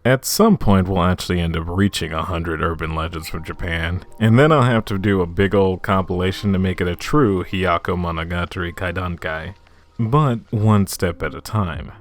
At some point, we'll actually end up reaching 100 urban legends from Japan, and then I'll have to do a big old compilation to make it a true Hyakumonogatari Kaidankai. But one step at a time.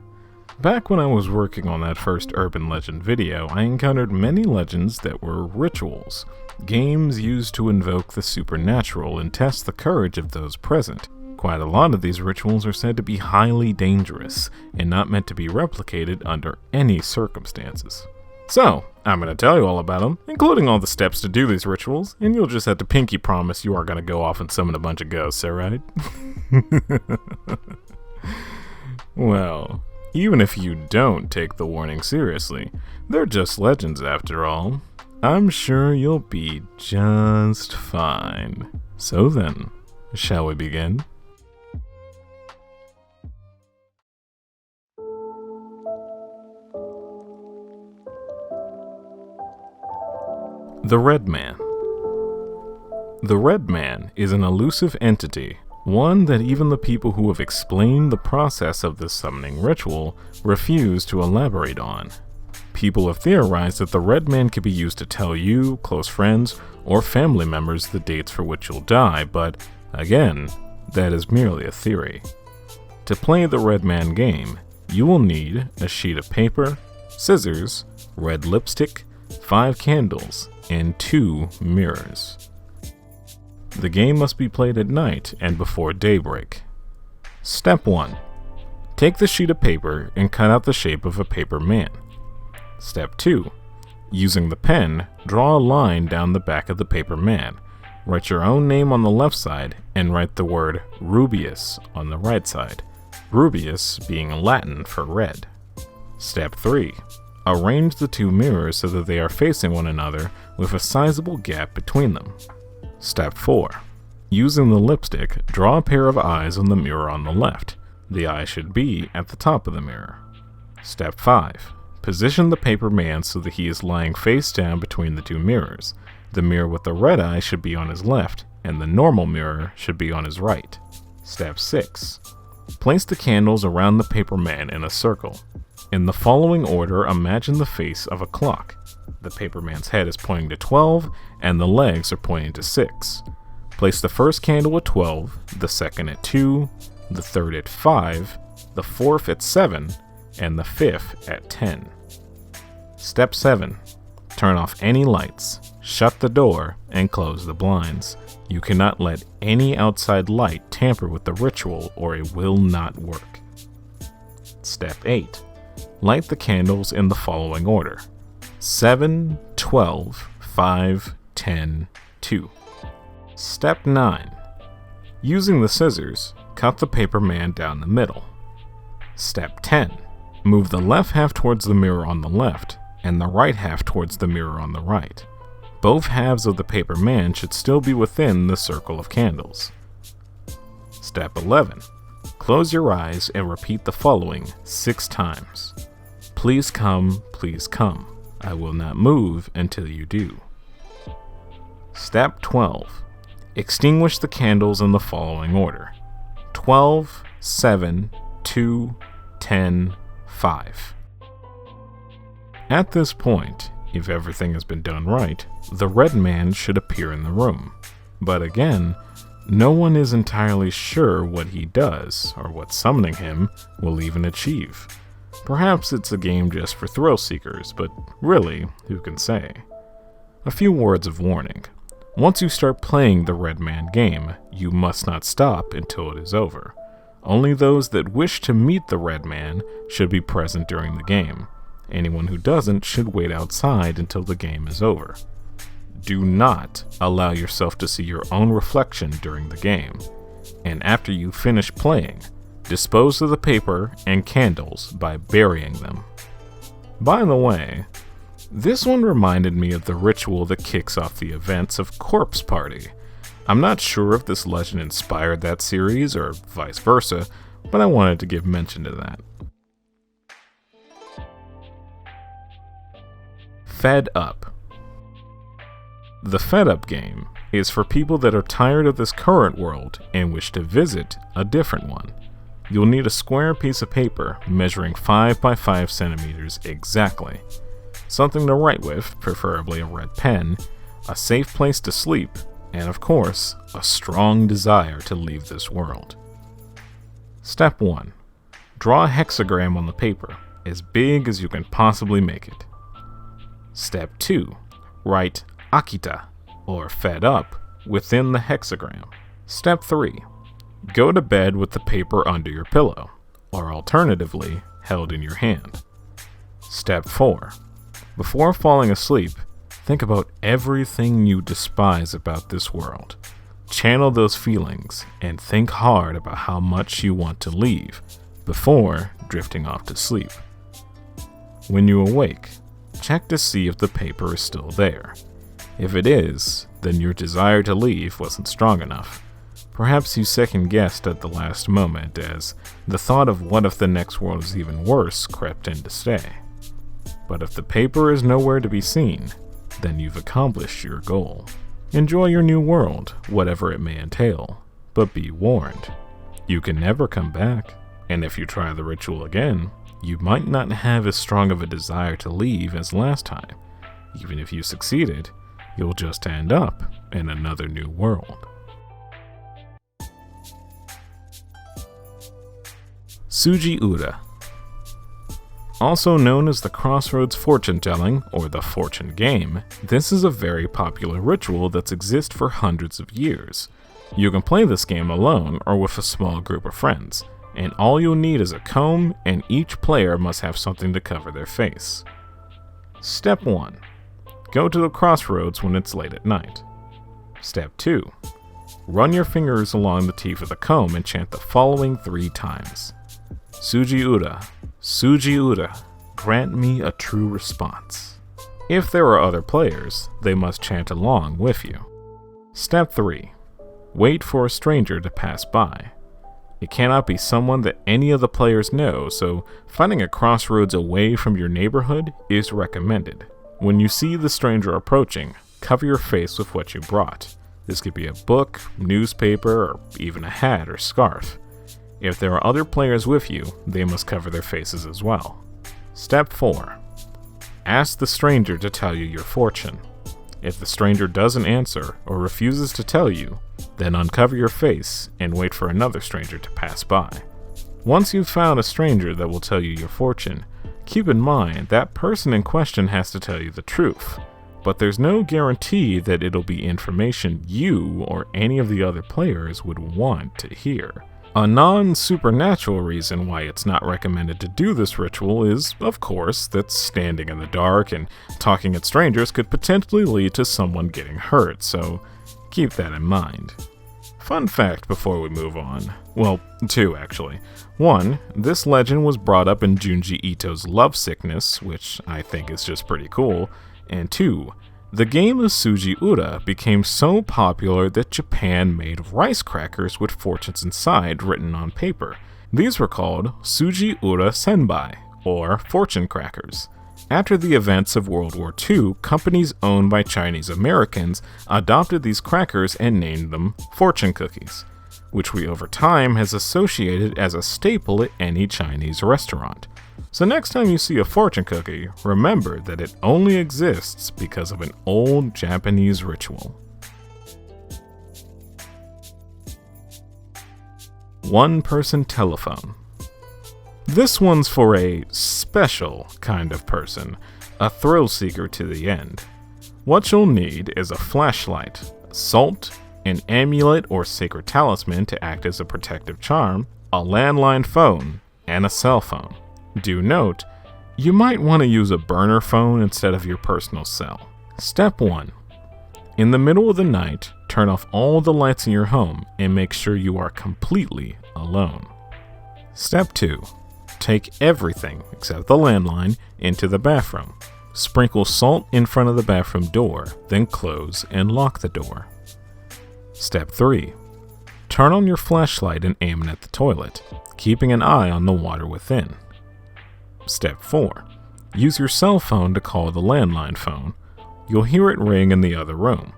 Back when I was working on that first urban legend video, I encountered many legends that were rituals, games used to invoke the supernatural and test the courage of those present. Quite a lot of these rituals are said to be highly dangerous and not meant to be replicated under any circumstances. So, I'm going to tell you all about them, including all the steps to do these rituals, and you'll just have to pinky promise you are going to go off and summon a bunch of ghosts, alright? Well, even if you don't take the warning seriously, they're just legends after all. I'm sure you'll be just fine. So then, shall we begin? The Red Man. The Red Man is an elusive entity, one that even the people who have explained the process of this summoning ritual refuse to elaborate on. People have theorized that the Red Man can be used to tell you, close friends, or family members the dates for which you'll die, but again, that is merely a theory. To play the Red Man game, you will need a sheet of paper, scissors, red lipstick, 5 candles, and 2 mirrors. The game must be played at night and before daybreak. Step 1. Take the sheet of paper and cut out the shape of a paper man. Step 2. Using the pen, draw a line down the back of the paper man. Write your own name on the left side and write the word Rubeus on the right side, Rubeus being Latin for red. Step 3. Arrange the 2 mirrors so that they are facing one another with a sizable gap between them. Step 4. Using the lipstick, draw a pair of eyes on the mirror on the left. The eye should be at the top of the mirror. Step 5. Position the paper man so that he is lying face down between the 2 mirrors. The mirror with the red eye should be on his left, and the normal mirror should be on his right. Step 6. Place the candles around the paper man in a circle. In the following order, imagine the face of a clock. The paper man's head is pointing to 12, and the legs are pointing to 6. Place the first candle at 12, the second at 2, the third at 5, the fourth at 7, and the fifth at 10. Step 7. Turn off any lights, shut the door, and close the blinds. You cannot let any outside light tamper with the ritual or it will not work. Step 8. Light the candles in the following order: 7, 12, 5, 10, 2. Step 9. Using the scissors, cut the paper man down the middle. Step 10. Move the left half towards the mirror on the left, and the right half towards the mirror on the right. Both halves of the paper man should still be within the circle of candles. Step 11. Close your eyes and repeat the following 6 times. Please come, I will not move until you do. Step 12. Extinguish the candles in the following order: 12, 7, 2, 10, 5. At this point, if everything has been done right, the Red Man should appear in the room. But again, no one is entirely sure what he does, or what summoning him will even achieve. Perhaps it's a game just for thrill seekers, but really, who can say? A few words of warning. Once you start playing the Red Man game, you must not stop until it is over. Only those that wish to meet the Red Man should be present during the game. Anyone who doesn't should wait outside until the game is over. Do not allow yourself to see your own reflection during the game. And after you finish playing, dispose of the paper and candles by burying them. By the way, this one reminded me of the ritual that kicks off the events of Corpse Party. I'm not sure if this legend inspired that series or vice versa, but I wanted to give mention to that. Fed Up. The Fed Up game is for people that are tired of this current world and wish to visit a different one. You'll need a square piece of paper measuring 5 by 5 centimeters exactly. something to write with, preferably a red pen, a safe place to sleep, and of course, a strong desire to leave this world. Step 1. Draw a hexagram on the paper, as big as you can possibly make it. Step 2. Write Akita, or fed up, within the hexagram. Step 3. Go to bed with the paper under your pillow, or alternatively, held in your hand. Step 4. Before falling asleep, think about everything you despise about this world. Channel those feelings and think hard about how much you want to leave before drifting off to sleep. When you awake, check to see if the paper is still there. If it is, then your desire to leave wasn't strong enough. Perhaps you second-guessed at the last moment as the thought of what if the next world is even worse crept in to stay. But if the paper is nowhere to be seen, then you've accomplished your goal. Enjoy your new world, whatever it may entail, but be warned, you can never come back, and if you try the ritual again, you might not have as strong of a desire to leave as last time. Even if you succeeded, you'll just end up in another new world. Tsuji-ura. Also known as the Crossroads fortune-telling, or the fortune game, this is a very popular ritual that's existed for hundreds of years. You can play this game alone or with a small group of friends, and all you'll need is a comb, and each player must have something to cover their face. Step 1. Go to the crossroads when it's late at night. Step 2. Run your fingers along the teeth of the comb and chant the following 3 times. Tsuji-ura, Tsuji-ura, grant me a true response. If there are other players, they must chant along with you. Step 3. Wait for a stranger to pass by. It cannot be someone that any of the players know, so finding a crossroads away from your neighborhood is recommended. When you see the stranger approaching, cover your face with what you brought. This could be a book, newspaper, or even a hat or scarf. If there are other players with you, they must cover their faces as well. Step 4. Ask the stranger to tell you your fortune. If the stranger doesn't answer or refuses to tell you, then uncover your face and wait for another stranger to pass by. Once you've found a stranger that will tell you your fortune, keep in mind that person in question has to tell you the truth, but there's no guarantee that it'll be information you or any of the other players would want to hear. A non-supernatural reason why it's not recommended to do this ritual is, of course, that standing in the dark and talking at strangers could potentially lead to someone getting hurt, so keep that in mind. Fun fact before we move on. Well, 2 actually. 1, this legend was brought up in Junji Ito's Love Sickness, which I think is just pretty cool, and 2, the game of Tsuji-ura became so popular that Japan made rice crackers with fortunes inside written on paper. These were called Tsuji-ura Senbai, or fortune crackers. After the events of World War II, companies owned by Chinese Americans adopted these crackers and named them fortune cookies, which we over time has associated as a staple at any Chinese restaurant. So next time you see a fortune cookie, remember that it only exists because of an old Japanese ritual. One-person telephone. This one's for a special kind of person, a thrill seeker to the end. What you'll need is a flashlight, salt, an amulet or sacred talisman to act as a protective charm, a landline phone, and a cell phone. Do note, you might want to use a burner phone instead of your personal cell. Step 1. In the middle of the night, turn off all the lights in your home and make sure you are completely alone. Step 2. Take everything, except the landline, into the bathroom. Sprinkle salt in front of the bathroom door, then close and lock the door. Step 3. Turn on your flashlight and aim it at the toilet, keeping an eye on the water within. Step 4. Use your cell phone to call the landline phone. You'll hear it ring in the other room.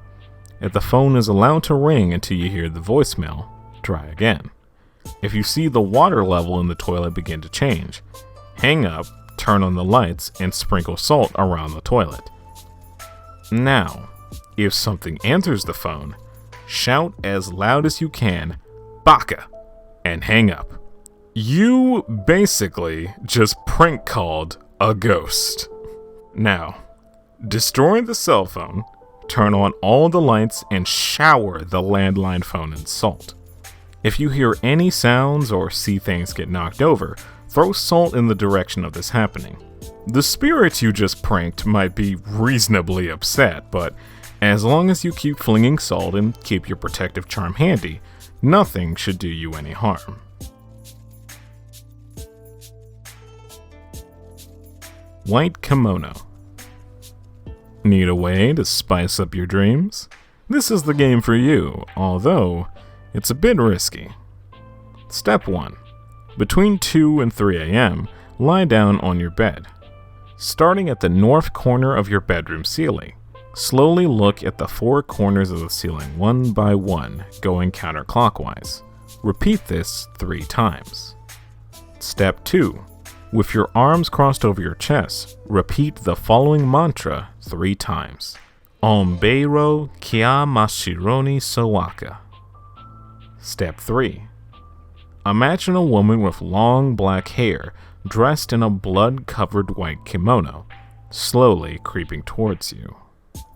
If the phone is allowed to ring until you hear the voicemail, try again. If you see the water level in the toilet begin to change, hang up, turn on the lights, and sprinkle salt around the toilet. Now, if something enters the phone, shout as loud as you can, "Baka!" and hang up. You basically just prank called a ghost. Now, destroy the cell phone, turn on all the lights, and shower the landline phone in salt. If you hear any sounds or see things get knocked over, throw salt in the direction of this happening. The spirits you just pranked might be reasonably upset, but as long as you keep flinging salt and keep your protective charm handy, nothing should do you any harm. White Kimono. Need a way to spice up your dreams? This is the game for you, although it's a bit risky. Step 1. Between 2 and 3 a.m., lie down on your bed. Starting at the north corner of your bedroom ceiling, slowly look at the 4 corners of the ceiling one by one, going counterclockwise. Repeat this 3 times. Step 2. With your arms crossed over your chest, repeat the following mantra 3 times. Ombeiro kia mashironi sowaka. Step 3. Imagine a woman with long black hair, dressed in a blood-covered white kimono, slowly creeping towards you.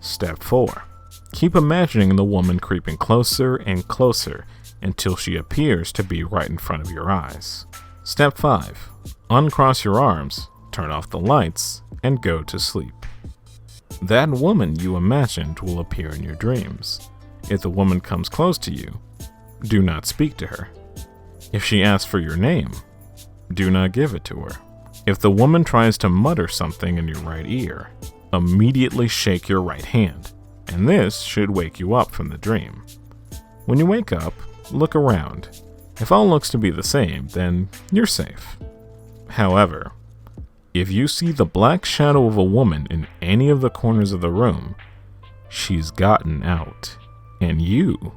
Step 4. Keep imagining the woman creeping closer and closer until she appears to be right in front of your eyes. Step 5. Uncross your arms, turn off the lights, and go to sleep. That woman you imagined will appear in your dreams. If the woman comes close to you, do not speak to her. If she asks for your name, do not give it to her. If the woman tries to mutter something in your right ear, immediately shake your right hand, and this should wake you up from the dream. When you wake up, look around. If all looks to be the same, then you're safe. However, if you see the black shadow of a woman in any of the corners of the room, she's gotten out, and you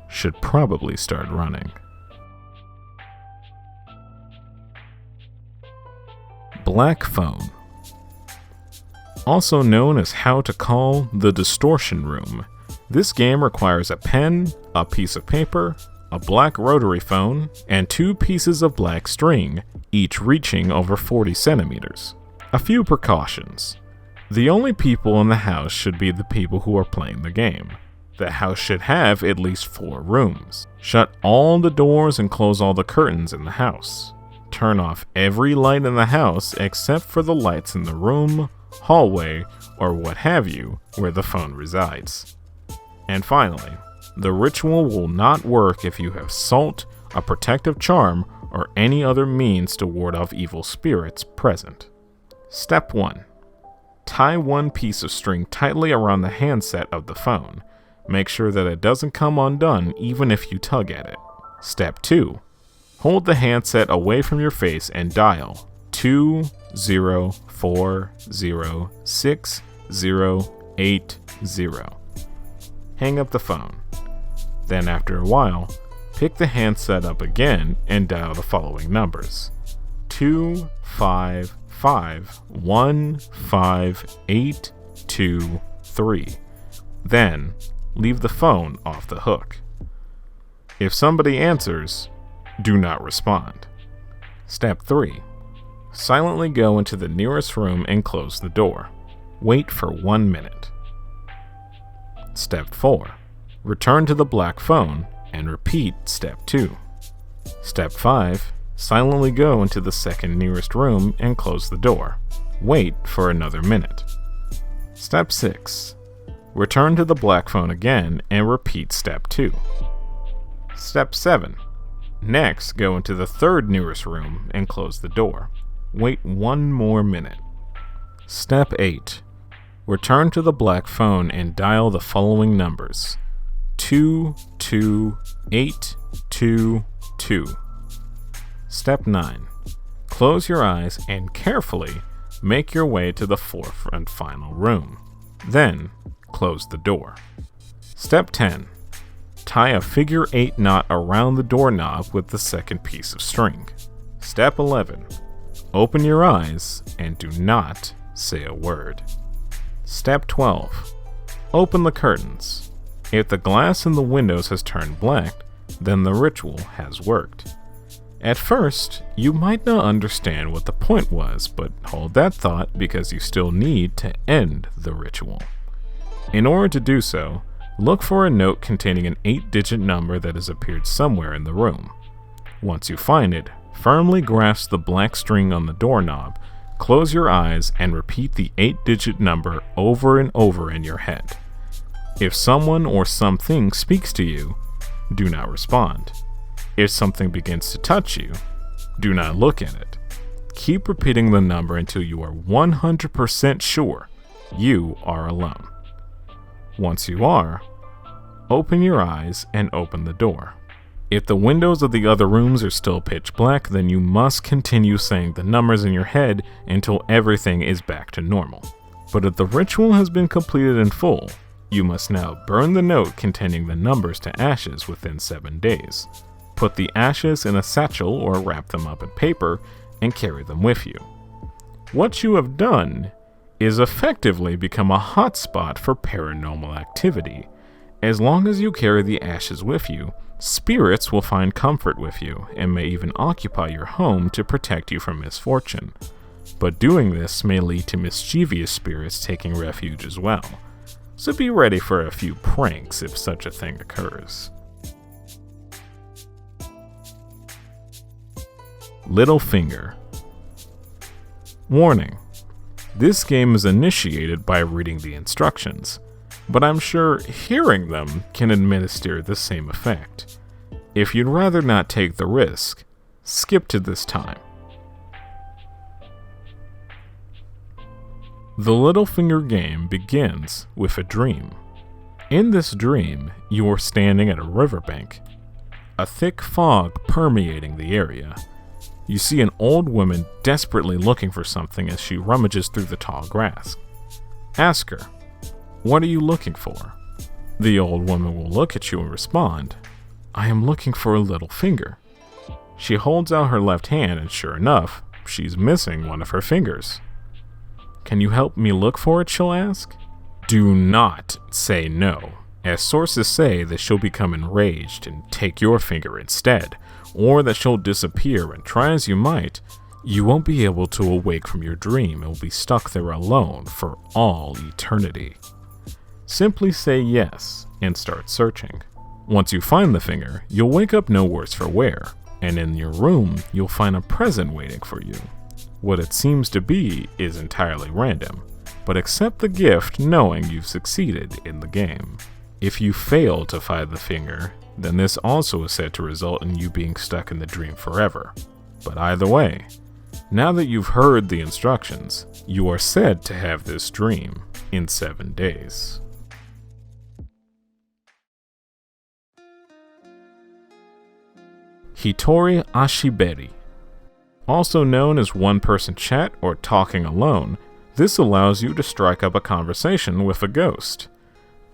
should probably start running. Black phone. Also known as how to call the distortion room. This game requires a pen, a piece of paper, a black rotary phone, and 2 pieces of black string, each reaching over 40 centimeters. A few precautions. The only people in the house should be the people who are playing the game. The house should have at least 4 rooms. Shut all the doors and close all the curtains in the house. Turn off every light in the house except for the lights in the room, hallway, or what have you where the phone resides. And finally, the ritual will not work if you have salt, a protective charm, or any other means to ward off evil spirits present. Step 1. Tie 1 piece of string tightly around the handset of the phone. Make sure that it doesn't come undone even if you tug at it. Step 2. Hold the handset away from your face and dial 2040680. Hang up the phone. Then after a while, pick the handset up again and dial the following numbers: 255155823. Then leave the phone off the hook. If somebody answers, do not respond. Step 3. Silently go into the nearest room and close the door. Wait for 1 minute. Step 4. Return to the black phone and repeat Step 2. Step 5. Silently go into the second nearest room and close the door. Wait for another minute. Step 6. Return to the black phone again and repeat Step 2. Step 7. Next, go into the third nearest room and close the door. Wait 1 more minute. Step 8. Return to the black phone and dial the following numbers: 22822. Step 9. Close your eyes and carefully make your way to the fourth and final room. Then, close the door. Step 10. Tie a figure 8 knot around the doorknob with the second piece of string. Step 11. Open your eyes and do not say a word. Step 12. Open the curtains. If the glass in the windows has turned black, then the ritual has worked. At first, you might not understand what the point was, but hold that thought because you still need to end the ritual. In order to do so, look for a note containing an 8-digit number that has appeared somewhere in the room. Once you find it, firmly grasp the black string on the doorknob, close your eyes, and repeat the 8-digit number over and over in your head. If someone or something speaks to you, do not respond. If something begins to touch you, do not look at it. Keep repeating the number until you are 100% sure you are alone. Once you are, open your eyes and open the door. If the windows of the other rooms are still pitch black, then you must continue saying the numbers in your head until everything is back to normal. But if the ritual has been completed in full, you must now burn the note containing the numbers to ashes within 7 days. Put the ashes in a satchel or wrap them up in paper and carry them with you. What you have done is effectively become a hotspot for paranormal activity. As long as you carry the ashes with you, spirits will find comfort with you and may even occupy your home to protect you from misfortune. But doing this may lead to mischievous spirits taking refuge as well. So be ready for a few pranks if such a thing occurs. Little Finger. Warning: this game is initiated by reading the instructions, but I'm sure hearing them can administer the same effect. If you'd rather not take the risk, skip to this time. The Little Finger game begins with a dream. In this dream, you are standing at a riverbank, a thick fog permeating the area. You see an old woman desperately looking for something as she rummages through the tall grass. Ask her, "What are you looking for?" The old woman will look at you and respond, "I am looking for a little finger." She holds out her left hand and sure enough, she's missing one of her fingers. "Can you help me look for it?" she'll ask. Do not say no, as sources say that she'll become enraged and take your finger instead, or that she'll disappear, and try as you might, you won't be able to awake from your dream and will be stuck there alone for all eternity. Simply say yes and start searching. Once you find the finger, you'll wake up no worse for wear, and in your room, you'll find a present waiting for you. What it seems to be is entirely random, but accept the gift knowing you've succeeded in the game. If you fail to find the finger, then this also is said to result in you being stuck in the dream forever. But either way, now that you've heard the instructions, you are said to have this dream in 7 days. Hitori Oshaberi. Also known as one-person chat or talking alone, this allows you to strike up a conversation with a ghost.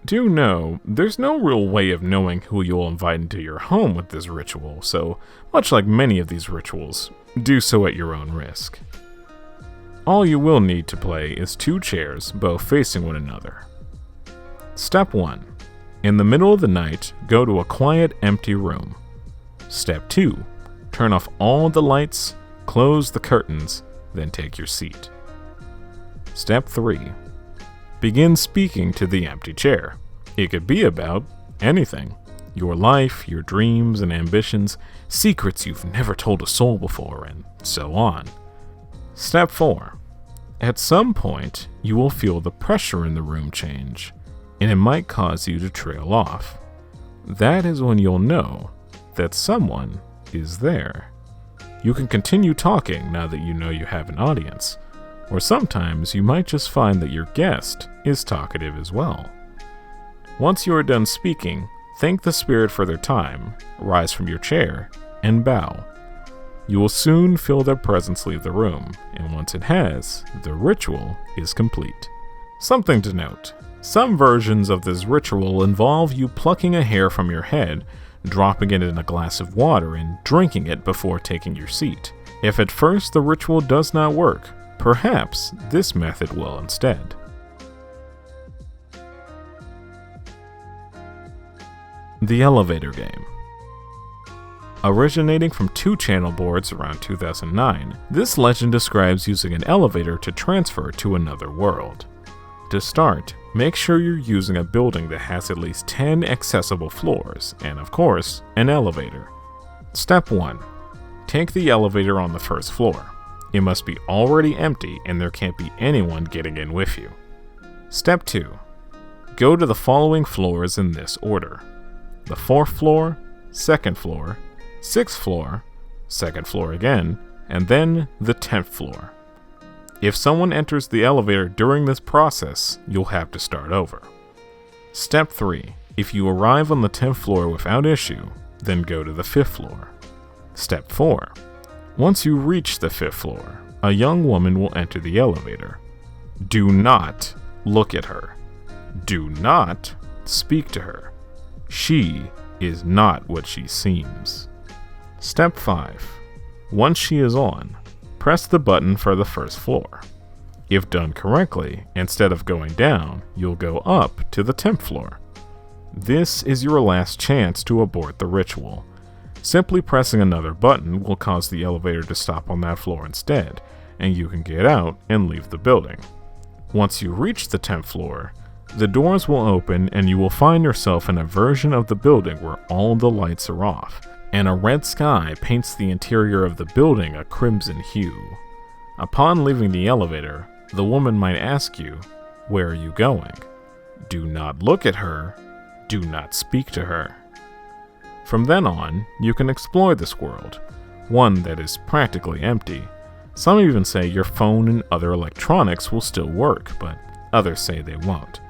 Do know, there's no real way of knowing who you'll invite into your home with this ritual, so much like many of these rituals, do so at your own risk. All you will need to play is 2 chairs, both facing one another. Step 1. In the middle of the night, go to a quiet, empty room. Step 2. Turn off all the lights, close the curtains, then take your seat. Step 3. Begin speaking to the empty chair. It could be about anything. Your life, your dreams and ambitions, secrets you've never told a soul before, and so on. Step 4. At some point, you will feel the pressure in the room change, and it might cause you to trail off. That is when you'll know that someone is there. You can continue talking now that you know you have an audience, or sometimes you might just find that your guest is talkative as well. Once you are done speaking, thank the spirit for their time, rise from your chair, and bow. You will soon feel their presence leave the room, and once it has, the ritual is complete. Something to note, some versions of this ritual involve you plucking a hair from your head, dropping it in a glass of water, and drinking it before taking your seat. If at first the ritual does not work, perhaps this method will instead. The Elevator Game. Originating from 2 channel boards around 2009, this legend describes using an elevator to transfer to another world. To start, make sure you're using a building that has at least 10 accessible floors, and of course, an elevator. Step 1. Take the elevator on the first floor. It must be already empty and there can't be anyone getting in with you. Step 2. Go to the following floors in this order: the 4th floor, 2nd floor, 6th floor, 2nd floor again, and then the 10th floor. If someone enters the elevator during this process, you'll have to start over. Step 3. If you arrive on the 10th floor without issue, then go to the 5th floor. Step 4. Once you reach the 5th floor, a young woman will enter the elevator. Do not look at her. Do not speak to her. She is not what she seems. Step 5. Once she is on, press the button for the 1st floor. If done correctly, instead of going down, you'll go up to the 10th floor. This is your last chance to abort the ritual. Simply pressing another button will cause the elevator to stop on that floor instead, and you can get out and leave the building. Once you reach the 10th floor, the doors will open and you will find yourself in a version of the building where all the lights are off, and a red sky paints the interior of the building a crimson hue. Upon leaving the elevator, the woman might ask you, "Where are you going?" Do not look at her. Do not speak to her. From then on, you can explore this world, one that is practically empty. Some even say your phone and other electronics will still work, but others say they won't.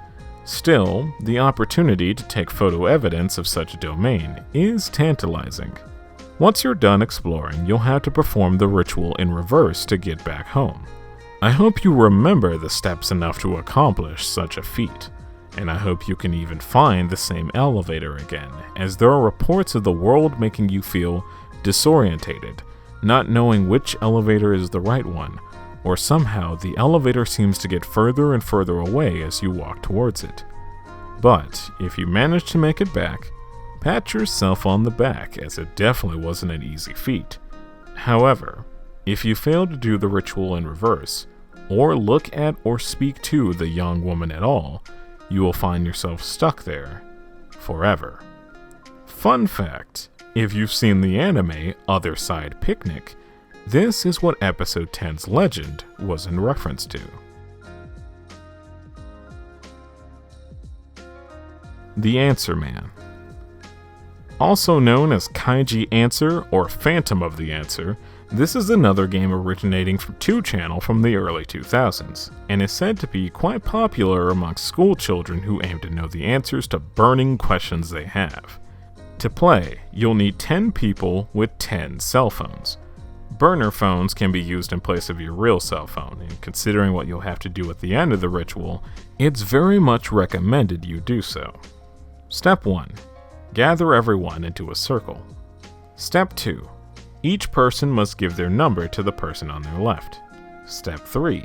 Still, the opportunity to take photo evidence of such a domain is tantalizing. Once you're done exploring, you'll have to perform the ritual in reverse to get back home. I hope you remember the steps enough to accomplish such a feat, and I hope you can even find the same elevator again, as there are reports of the world making you feel disorientated, not knowing which elevator is the right one, or somehow the elevator seems to get further and further away as you walk towards it. But if you manage to make it back, pat yourself on the back, as it definitely wasn't an easy feat. However, if you fail to do the ritual in reverse, or look at or speak to the young woman at all, you will find yourself stuck there forever. Fun fact, if you've seen the anime Other Side Picnic, this is what episode 10's legend was in reference to. The Answer Man. Also known as Kaiji Answer or Phantom of the Answer, this is another game originating from 2 channel from the early 2000s, and is said to be quite popular amongst school children who aim to know the answers to burning questions they have. To play, you'll need 10 people with 10 cell phones. Burner phones can be used in place of your real cell phone, and considering what you'll have to do at the end of the ritual, it's very much recommended you do so. Step 1. Gather everyone into a circle. Step 2. Each person must give their number to the person on their left. Step 3.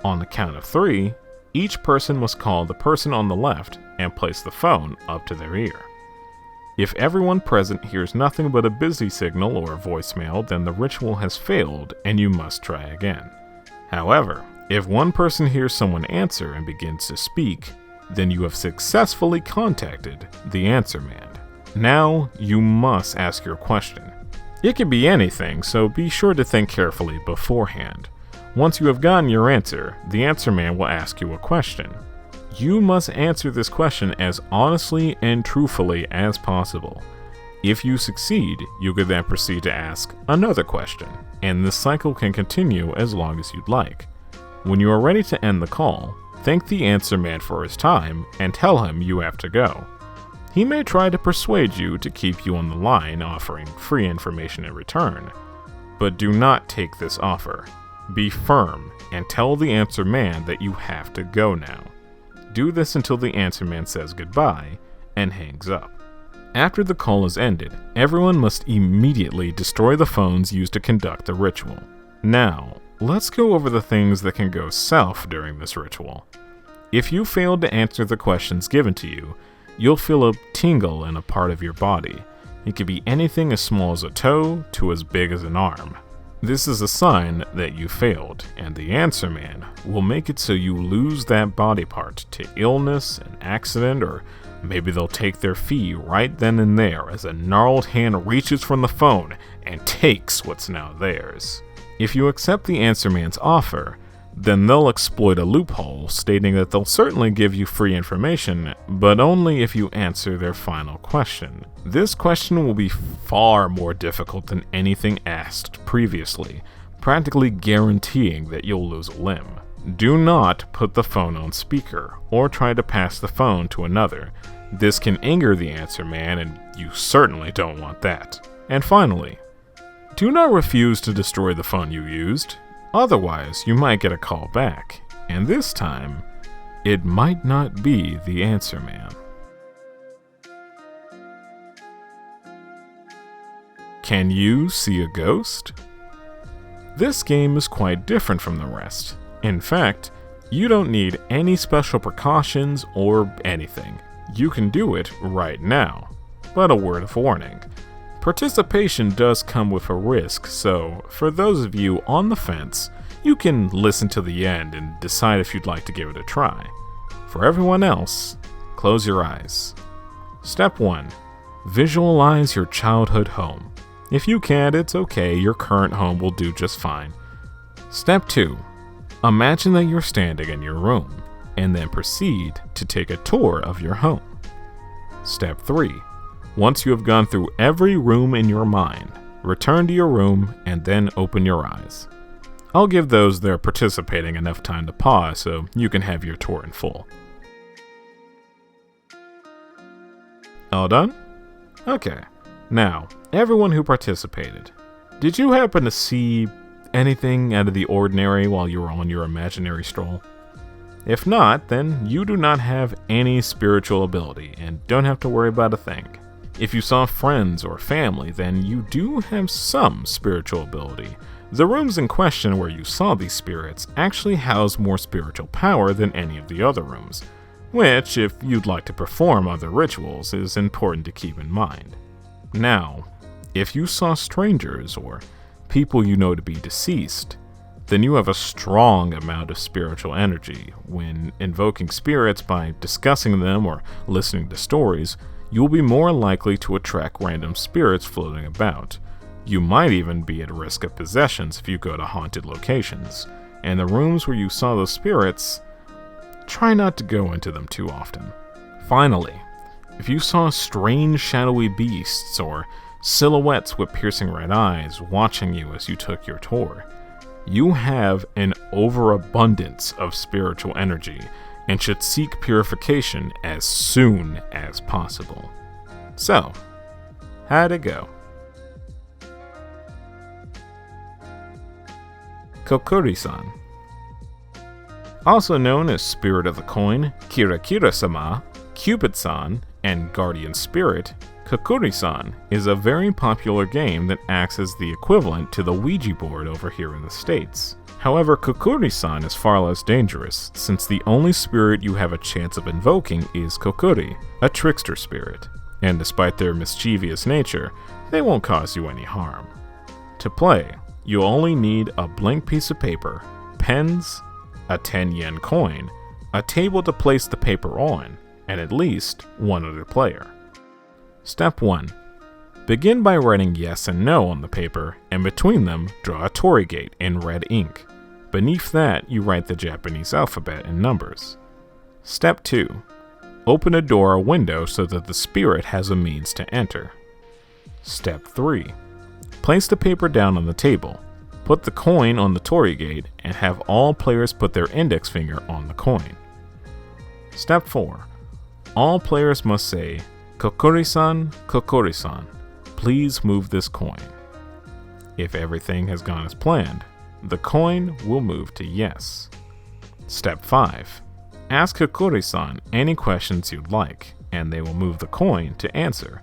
On the count of 3, each person must call the person on the left and place the phone up to their ear. If everyone present hears nothing but a busy signal or a voicemail, then the ritual has failed and you must try again. However, if one person hears someone answer and begins to speak, then you have successfully contacted the Answer Man. Now, you must ask your question. It can be anything, so be sure to think carefully beforehand. Once you have gotten your answer, the Answer Man will ask you a question. You must answer this question as honestly and truthfully as possible. If you succeed, you could then proceed to ask another question, and this cycle can continue as long as you'd like. When you are ready to end the call, thank the Answer Man for his time and tell him you have to go. He may try to persuade you to keep you on the line, offering free information in return. But do not take this offer. Be firm and tell the Answer Man that you have to go now. Do this until the Answer Man says goodbye and hangs up. After the call is ended, everyone must immediately destroy the phones used to conduct the ritual. Now, let's go over the things that can go south during this ritual. If you failed to answer the questions given to you, you'll feel a tingle in a part of your body. It could be anything as small as a toe to as big as an arm. This is a sign that you failed, and the answer man will make it so you lose that body part to illness, an accident, or maybe they'll take their fee right then and there as a gnarled hand reaches from the phone and takes what's now theirs. If you accept the answer man's offer, then they'll exploit a loophole stating that they'll certainly give you free information, but only if you answer their final question. This question will be far more difficult than anything asked previously, practically guaranteeing that you'll lose a limb. Do not put the phone on speaker, or try to pass the phone to another. This can anger the answer man, and you certainly don't want that. And finally, do not refuse to destroy the phone you used. Otherwise, you might get a call back, and this time, it might not be the answer man. Can you see a ghost? This game is quite different from the rest. In fact, you don't need any special precautions or anything. You can do it right now. But a word of warning. Participation does come with a risk, so for those of you on the fence, you can listen to the end and decide if you'd like to give it a try. For everyone else, close your eyes. Step 1. Visualize your childhood home. If you can't, it's okay, your current home will do just fine. Step 2. Imagine that you're standing in your room, and then proceed to take a tour of your home. Step 3. Once you have gone through every room in your mind, return to your room and then open your eyes. I'll give those that are participating enough time to pause so you can have your tour in full. All done? Okay. Now, everyone who participated, did you happen to see anything out of the ordinary while you were on your imaginary stroll? If not, then you do not have any spiritual ability and don't have to worry about a thing. If you saw friends or family, then you do have some spiritual ability. The rooms in question where you saw these spirits actually house more spiritual power than any of the other rooms, which, if you'd like to perform other rituals, is important to keep in mind. Now, if you saw strangers or people you know to be deceased, then you have a strong amount of spiritual energy. When invoking spirits by discussing them or listening to stories, you'll be more likely to attract random spirits floating about. You might even be at risk of possessions if you go to haunted locations, and the rooms where you saw those spirits, try not to go into them too often. Finally, if you saw strange shadowy beasts or silhouettes with piercing red eyes watching you as you took your tour, you have an overabundance of spiritual energy and should seek purification as soon as possible. So, how'd it go? Kokkuri-San. Also known as Spirit of the Coin, Kira-Kira-sama, Cupid-san, and Guardian Spirit, Kokkuri-San is a very popular game that acts as the equivalent to the Ouija board over here in the States. However, Kokkuri-San is far less dangerous, since the only spirit you have a chance of invoking is Kokkuri, a trickster spirit, and despite their mischievous nature, they won't cause you any harm. To play, you'll only need a blank piece of paper, pens, a 10-yen coin, a table to place the paper on, and at least one other player. Step 1. Begin by writing yes and no on the paper, and between them, draw a torii gate in red ink. Beneath that, you write the Japanese alphabet and numbers. Step 2. Open a door or window so that the spirit has a means to enter. Step 3. Place the paper down on the table. Put the coin on the torii gate and have all players put their index finger on the coin. Step 4. All players must say, Kokkuri-san, Kokkuri-san, please move this coin. If everything has gone as planned, the coin will move to yes. Step 5. Ask Kokkuri-san any questions you'd like, and they will move the coin to answer.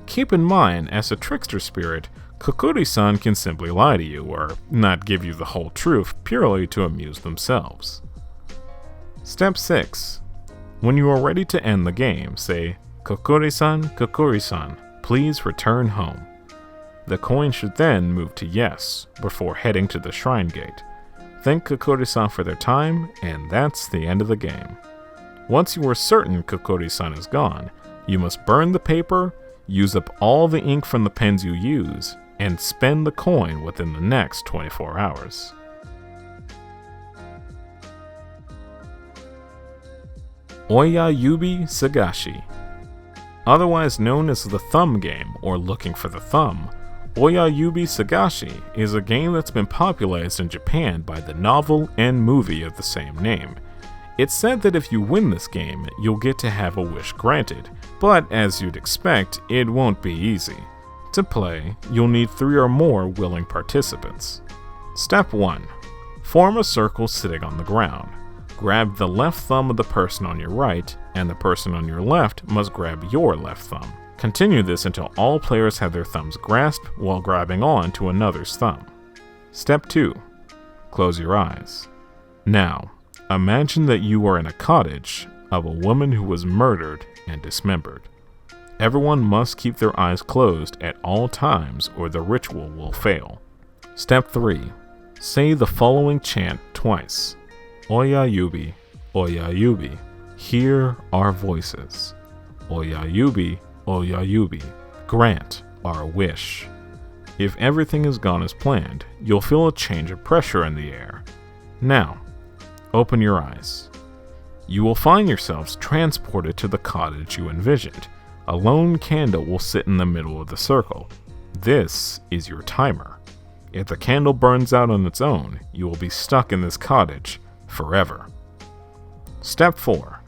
Keep in mind, as a trickster spirit, Kokkuri-san can simply lie to you or not give you the whole truth purely to amuse themselves. Step 6. When you are ready to end the game, say, Kokkuri-san, Kokkuri-san, please return home. The coin should then move to yes before heading to the shrine gate. Thank Kokkuri-san for their time, and that's the end of the game. Once you are certain Kokkuri-san is gone, you must burn the paper, use up all the ink from the pens you use, and spend the coin within the next 24 hours. Oyayubi Sagashi. Otherwise known as the thumb game or looking for the thumb, Oyayubi Sagashi is a game that's been popularized in Japan by the novel and movie of the same name. It's said that if you win this game, you'll get to have a wish granted, but as you'd expect, it won't be easy. To play, you'll need 3 or more willing participants. Step 1. Form a circle sitting on the ground. Grab the left thumb of the person on your right, and the person on your left must grab your left thumb. Continue this until all players have their thumbs grasped while grabbing on to another's thumb. Step 2. Close your eyes. Now, imagine that you are in a cottage of a woman who was murdered and dismembered. Everyone must keep their eyes closed at all times or the ritual will fail. Step 3. Say the following chant twice. Oyayubi, Oyayubi, hear our voices. Oyayubi, Oyayubi, grant our wish. If everything has gone as planned, you'll feel a change of pressure in the air. Now, open your eyes. You will find yourselves transported to the cottage you envisioned. A lone candle will sit in the middle of the circle. This is your timer. If the candle burns out on its own, you will be stuck in this cottage forever. Step 4.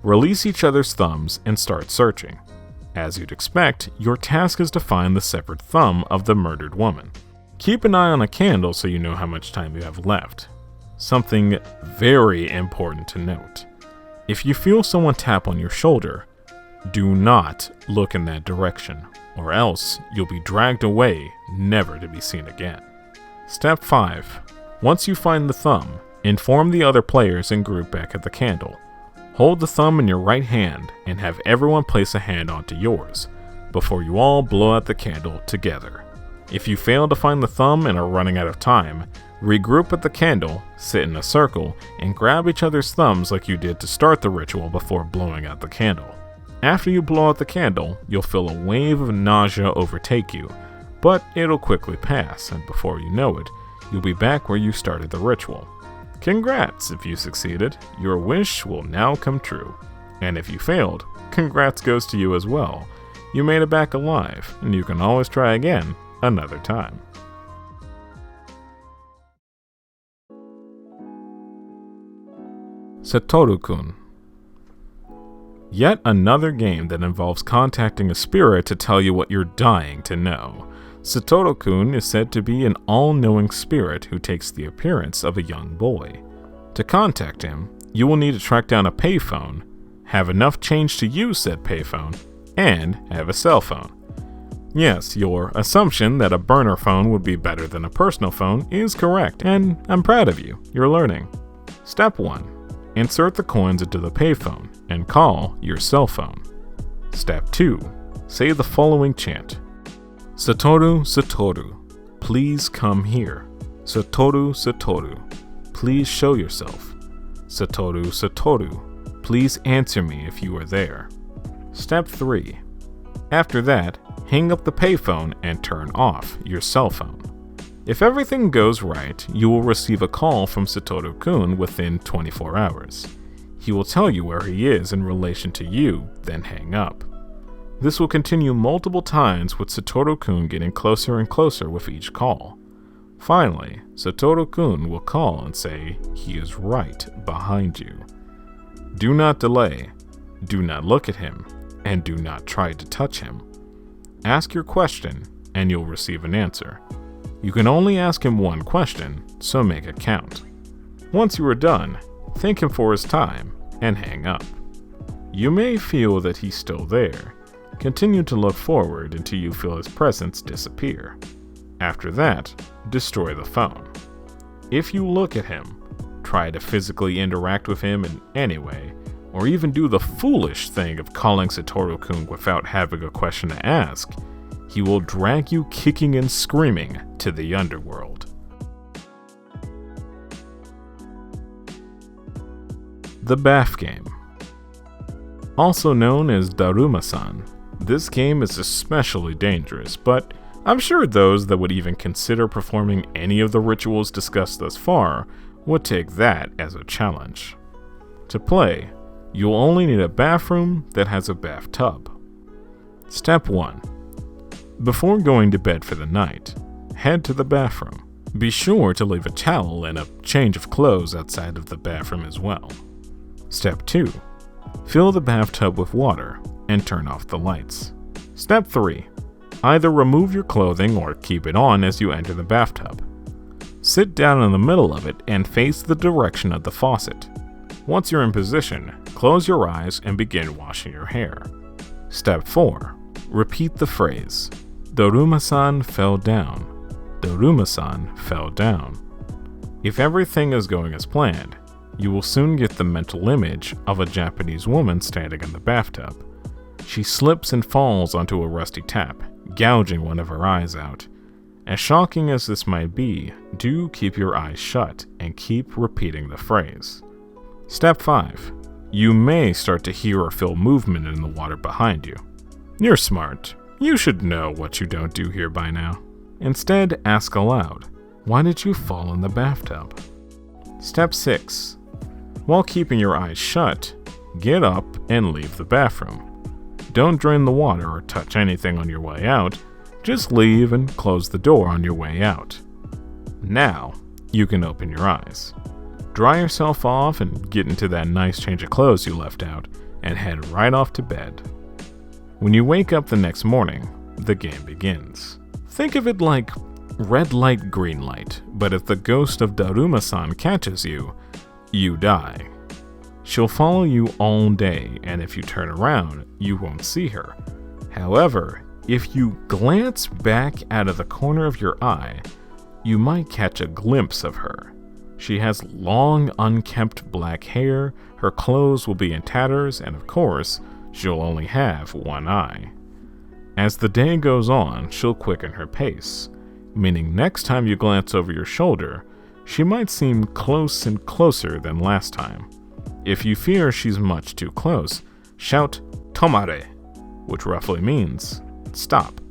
Release each other's thumbs and start searching. As you'd expect, your task is to find the severed thumb of the murdered woman. Keep an eye on a candle so you know how much time you have left. Something very important to note. If you feel someone tap on your shoulder, do not look in that direction, or else you'll be dragged away, never to be seen again. Step 5. Once you find the thumb, inform the other players and group back at the candle. Hold the thumb in your right hand and have everyone place a hand onto yours, before you all blow out the candle together. If you fail to find the thumb and are running out of time, regroup at the candle, sit in a circle, and grab each other's thumbs like you did to start the ritual before blowing out the candle. After you blow out the candle, you'll feel a wave of nausea overtake you, but it'll quickly pass, and before you know it, you'll be back where you started the ritual. Congrats if you succeeded, your wish will now come true. And if you failed, congrats goes to you as well. You made it back alive, and you can always try again another time. Satoru-kun. Yet another game that involves contacting a spirit to tell you what you're dying to know. Satoru-kun is said to be an all-knowing spirit who takes the appearance of a young boy. To contact him, you will need to track down a payphone, have enough change to use said payphone, and have a cell phone. Yes, your assumption that a burner phone would be better than a personal phone is correct, and I'm proud of you, you're learning. Step 1. Insert the coins into the payphone and call your cell phone. Step 2. Say the following chant. Satoru, Satoru, please come here. Satoru, Satoru, please show yourself. Satoru, Satoru, please answer me if you are there. Step 3. After that, hang up the payphone and turn off your cell phone. If everything goes right, you will receive a call from Satoru-kun within 24 hours. He will tell you where he is in relation to you, then hang up. This will continue multiple times with Satoru-kun getting closer and closer with each call. Finally, Satoru-kun will call and say he is right behind you. Do not delay, do not look at him, and do not try to touch him. Ask your question, and you'll receive an answer. You can only ask him one question, so make it count. Once you are done, thank him for his time, and hang up. You may feel that he's still there. Continue to look forward until you feel his presence disappear. After that, destroy the phone. If you look at him, try to physically interact with him in any way, or even do the foolish thing of calling Satoru-kun without having a question to ask, he will drag you kicking and screaming to the underworld. The Bath Game. Also known as Daruma-san, this game is especially dangerous, but I'm sure those that would even consider performing any of the rituals discussed thus far would take that as a challenge. To play, you'll only need a bathroom that has a bathtub. Step 1. Before going to bed for the night, head to the bathroom. Be sure to leave a towel and a change of clothes outside of the bathroom as well. Step 2. Fill the bathtub with water and turn off the lights. Step 3. Either remove your clothing or keep it on as you enter the bathtub. Sit down in the middle of it and face the direction of the faucet. Once you're in position, close your eyes and begin washing your hair. Step 4. Repeat the phrase, Daruma-san fell down. Daruma-san fell down. If everything is going as planned, you will soon get the mental image of a Japanese woman standing in the bathtub. She slips and falls onto a rusty tap, gouging one of her eyes out. As shocking as this might be, do keep your eyes shut and keep repeating the phrase. Step 5. You may start to hear or feel movement in the water behind you. You're smart. You should know what you don't do here by now. Instead, ask aloud, why did you fall in the bathtub? Step 6. While keeping your eyes shut, get up and leave the bathroom. Don't drain the water or touch anything on your way out, just leave and close the door on your way out. Now, you can open your eyes. Dry yourself off and get into that nice change of clothes you left out, and head right off to bed. When you wake up the next morning, the game begins. Think of it like red light, green light, but if the ghost of Daruma-san catches you, you die. She'll follow you all day, and if you turn around, you won't see her. However, if you glance back out of the corner of your eye, you might catch a glimpse of her. She has long, unkempt black hair, her clothes will be in tatters, and of course, she'll only have one eye. As the day goes on, she'll quicken her pace, meaning next time you glance over your shoulder, she might seem close and closer than last time. If you fear she's much too close, shout "Tomare," which roughly means stop.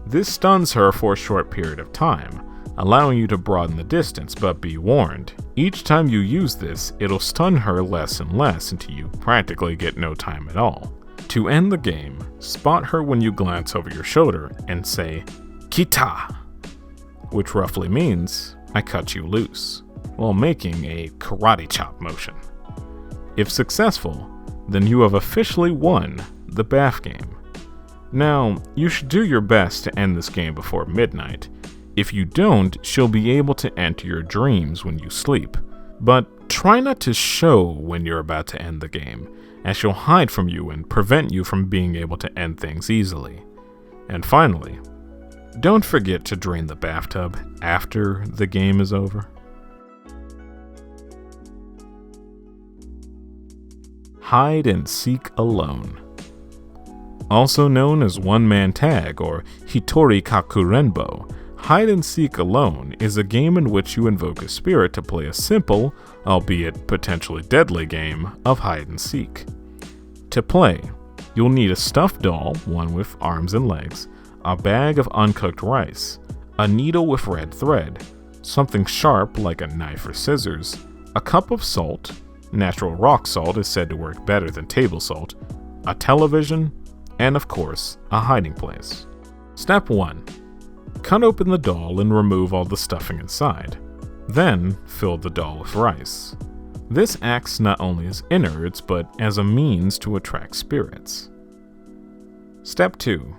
This stuns her for a short period of time, allowing you to broaden the distance, but be warned, each time you use this, it'll stun her less and less until you practically get no time at all. To end the game, spot her when you glance over your shoulder and say, "Kita," which roughly means, I cut you loose, while making a karate chop motion. If successful, then you have officially won the bath game. Now, you should do your best to end this game before midnight. If you don't, she'll be able to enter your dreams when you sleep. But try not to show when you're about to end the game, as she'll hide from you and prevent you from being able to end things easily. And finally, don't forget to drain the bathtub after the game is over. Hide and seek alone. Also known as one-man tag or Hitori kakurenbo, hide and seek alone is a game in which you invoke a spirit to play a simple, albeit potentially deadly game of hide and seek. To play, you'll need a stuffed doll, one with arms and legs, a bag of uncooked rice, a needle with red thread, something sharp like a knife or scissors, a cup of salt, natural rock salt is said to work better than table salt, a television, and of course, a hiding place. Step 1. Cut open the doll and remove all the stuffing inside. Then, fill the doll with rice. This acts not only as innards, but as a means to attract spirits. Step 2.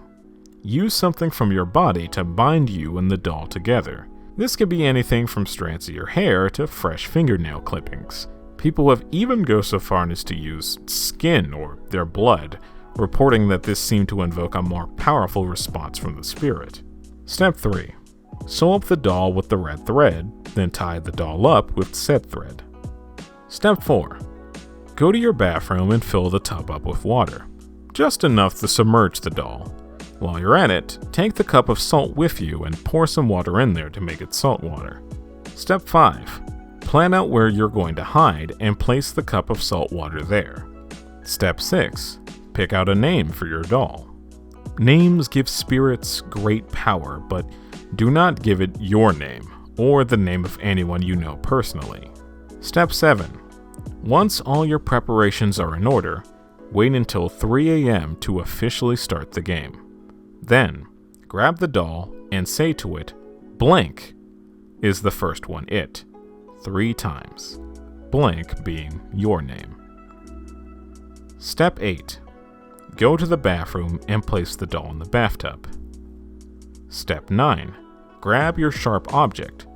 Use something from your body to bind you and the doll together. This could be anything from strands of your hair to fresh fingernail clippings. People have even go so far as to use skin or their blood, reporting that this seemed to invoke a more powerful response from the spirit. Step 3. Sew up the doll with the red thread, then tie the doll up with said thread. Step 4. Go to your bathroom and fill the tub up with water, just enough to submerge the doll. While you're at it, take the cup of salt with you and pour some water in there to make it salt water. Step 5. Plan out where you're going to hide and place the cup of salt water there. Step 6. Pick out a name for your doll. Names give spirits great power, but do not give it your name or the name of anyone you know personally. Step 7. Once all your preparations are in order, wait until 3 a.m. to officially start the game. Then, grab the doll and say to it, "Blank" is the first one it, 3 times, blank being your name. Step 8. Go to the bathroom and place the doll in the bathtub. Step 9. Grab your sharp object,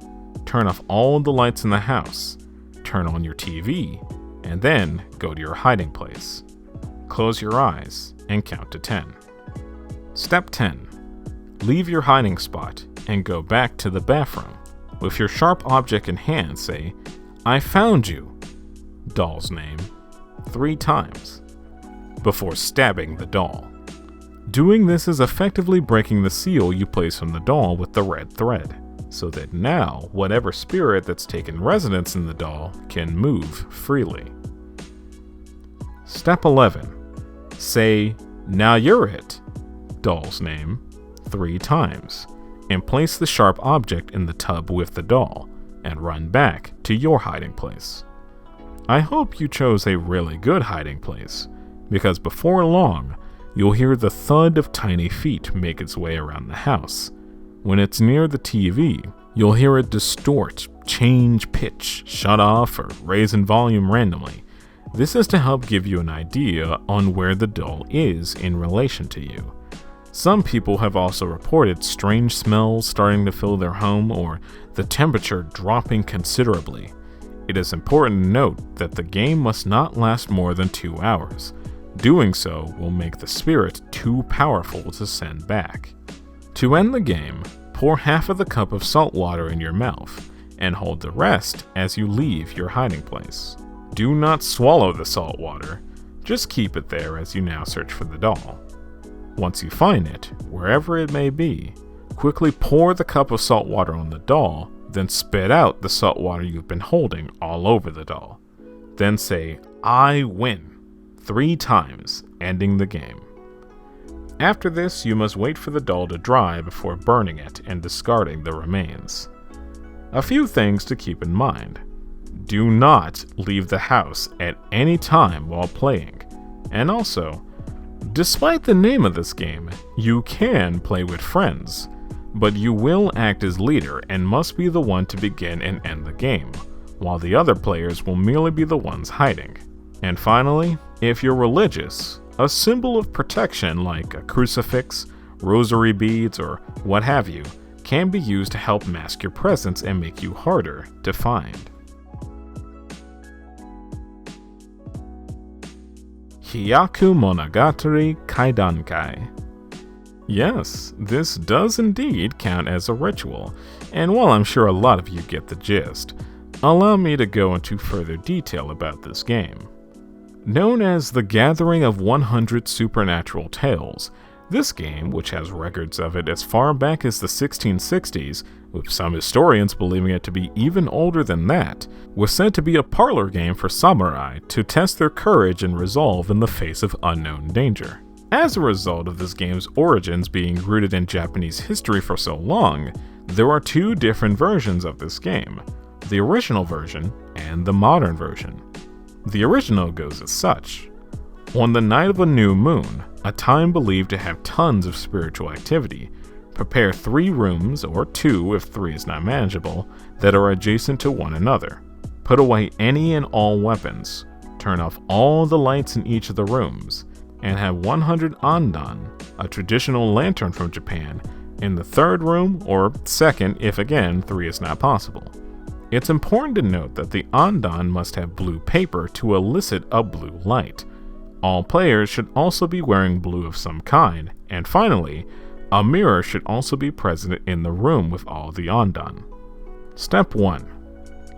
turn off all the lights in the house, turn on your TV, and then go to your hiding place. Close your eyes and count to 10. Step 10. Leave your hiding spot and go back to the bathroom. With your sharp object in hand, say, "I found you," doll's name, 3 times, before stabbing the doll. Doing this is effectively breaking the seal you place on the doll with the red thread, so that now whatever spirit that's taken residence in the doll can move freely. Step 11. Say, "Now you're it," doll's name, 3 times, and place the sharp object in the tub with the doll, and run back to your hiding place. I hope you chose a really good hiding place, because before long, you'll hear the thud of tiny feet make its way around the house. When it's near the TV, you'll hear it distort, change pitch, shut off, or raise in volume randomly. This is to help give you an idea on where the doll is in relation to you. Some people have also reported strange smells starting to fill their home or the temperature dropping considerably. It is important to note that the game must not last more than 2 hours. Doing so will make the spirit too powerful to send back. To end the game, pour half of the cup of salt water in your mouth and hold the rest as you leave your hiding place. Do not swallow the salt water, just keep it there as you now search for the doll. Once you find it, wherever it may be, quickly pour the cup of salt water on the doll, then spit out the salt water you've been holding all over the doll. Then say, "I win," 3 times, ending the game. After this, you must wait for the doll to dry before burning it and discarding the remains. A few things to keep in mind. Do not leave the house at any time while playing, and also, despite the name of this game, you can play with friends, but you will act as leader and must be the one to begin and end the game, while the other players will merely be the ones hiding. And finally, if you're religious, a symbol of protection like a crucifix, rosary beads, or what have you, can be used to help mask your presence and make you harder to find. Hyakumonogatari Kaidankai. Yes, this does indeed count as a ritual, and while I'm sure a lot of you get the gist, allow me to go into further detail about this game. Known as the Gathering of 100 Supernatural Tales, this game, which has records of it as far back as the 1660s, with some historians believing it to be even older than that, was said to be a parlor game for samurai to test their courage and resolve in the face of unknown danger. As a result of this game's origins being rooted in Japanese history for so long, there are 2 different versions of this game, the original version and the modern version. The original goes as such. On the night of a new moon, a time believed to have tons of spiritual activity, prepare 3 rooms, or 2 if 3 is not manageable, that are adjacent to one another. Put away any and all weapons, turn off all the lights in each of the rooms, and have 100 andan, a traditional lantern from Japan, in the 3rd room, or 2nd if again 3 is not possible. It's important to note that the andan must have blue paper to elicit a blue light. All players should also be wearing blue of some kind. And finally, a mirror should also be present in the room with all the Ondan. Step 1.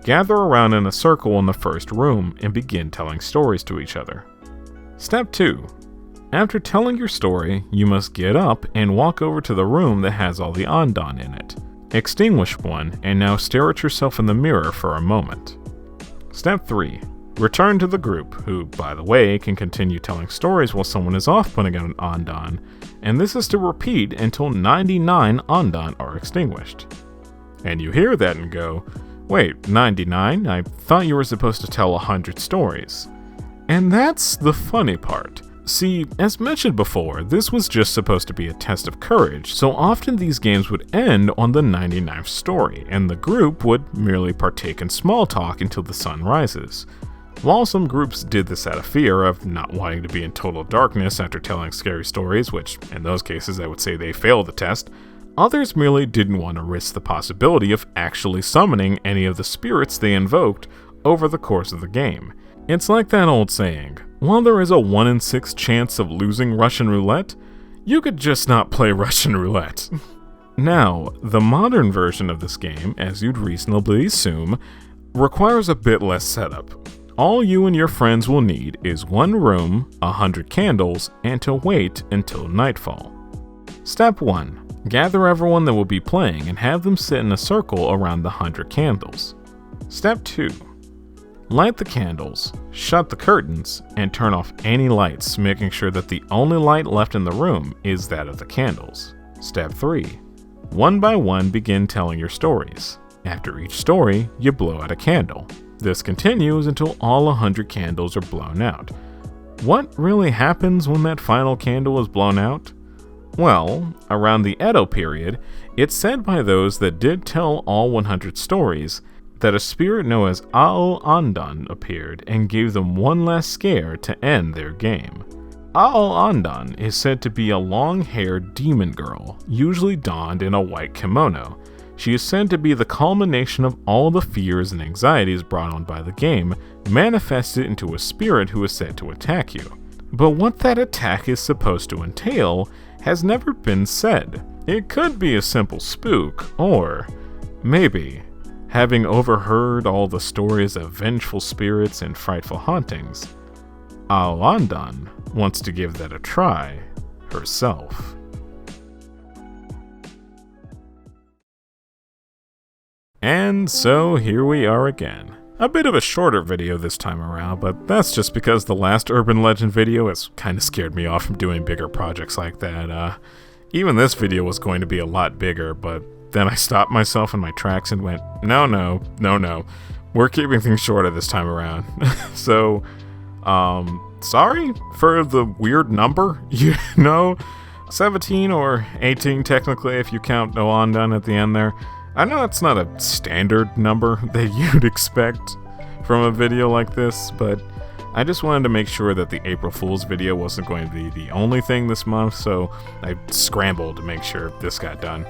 Gather around in a circle in the first room and begin telling stories to each other. Step 2. After telling your story, you must get up and walk over to the room that has all the Ondan in it. Extinguish one and now stare at yourself in the mirror for a moment. Step 3. Return to the group, who, by the way, can continue telling stories while someone is off putting out an Ondan, and this is to repeat until 99 Ondan are extinguished. And you hear that and go, wait, 99? I thought you were supposed to tell 100 stories. And that's the funny part. See, as mentioned before, this was just supposed to be a test of courage, so often these games would end on the 99th story, and the group would merely partake in small talk until the sun rises. While some groups did this out of fear of not wanting to be in total darkness after telling scary stories, which in those cases I would say they failed the test, others merely didn't want to risk the possibility of actually summoning any of the spirits they invoked over the course of the game. It's like that old saying, while there is a 1 in 6 chance of losing Russian roulette, you could just not play Russian roulette. Now, the modern version of this game, as you'd reasonably assume, requires a bit less setup. All you and your friends will need is one room, 100 candles, and to wait until nightfall. Step 1. Gather everyone that will be playing and have them sit in a circle around the 100 candles. Step 2. Light the candles, shut the curtains, and turn off any lights, making sure that the only light left in the room is that of the candles. Step 3. One by one begin telling your stories. After each story, you blow out a candle. This continues until all 100 candles are blown out. What really happens when that final candle is blown out? Well, around the Edo period, it's said by those that did tell all 100 stories that a spirit known as Ao Andan appeared and gave them one last scare to end their game. Ao Andan is said to be a long-haired demon girl, usually donned in a white kimono. She is said to be the culmination of all the fears and anxieties brought on by the game, manifested into a spirit who is said to attack you. But what that attack is supposed to entail has never been said. It could be a simple spook, or maybe, having overheard all the stories of vengeful spirits and frightful hauntings, Ao Andan wants to give that a try herself. And so here we are again. A bit of a shorter video this time around, but that's just because the last Urban Legend video has kind of scared me off from doing bigger projects like that. Even this video was going to be a lot bigger, but then I stopped myself in my tracks and went, no, we're keeping things shorter this time around. So, sorry for the weird number, 17 or 18 technically if you count no Ondan at the end there. I know that's not a standard number that you'd expect from a video like this, but I just wanted to make sure that the April Fool's video wasn't going to be the only thing this month, so I scrambled to make sure this got done.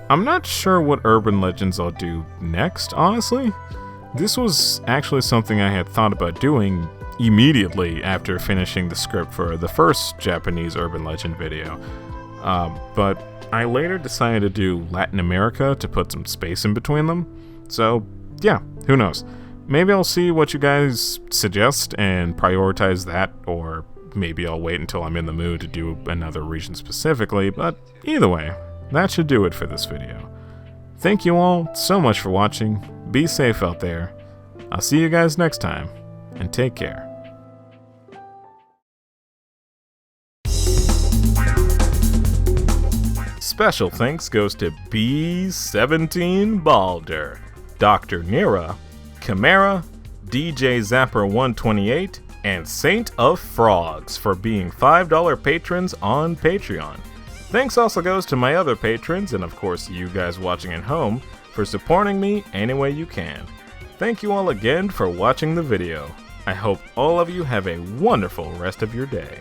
I'm not sure what Urban Legends I'll do next, honestly. This was actually something I had thought about doing immediately after finishing the script for the first Japanese Urban Legend video, but I later decided to do Latin America to put some space in between them. So, yeah, who knows? Maybe I'll see what you guys suggest and prioritize that, or maybe I'll wait until I'm in the mood to do another region specifically, but either way, that should do it for this video. Thank you all so much for watching, be safe out there, I'll see you guys next time, and take care. Special thanks goes to B17 Balder, Dr. Nira, Chimera, DJ Zapper 128, and Saint of Frogs for being $5 patrons on Patreon. Thanks also goes to my other patrons, and of course you guys watching at home, for supporting me any way you can. Thank you all again for watching the video. I hope all of you have a wonderful rest of your day.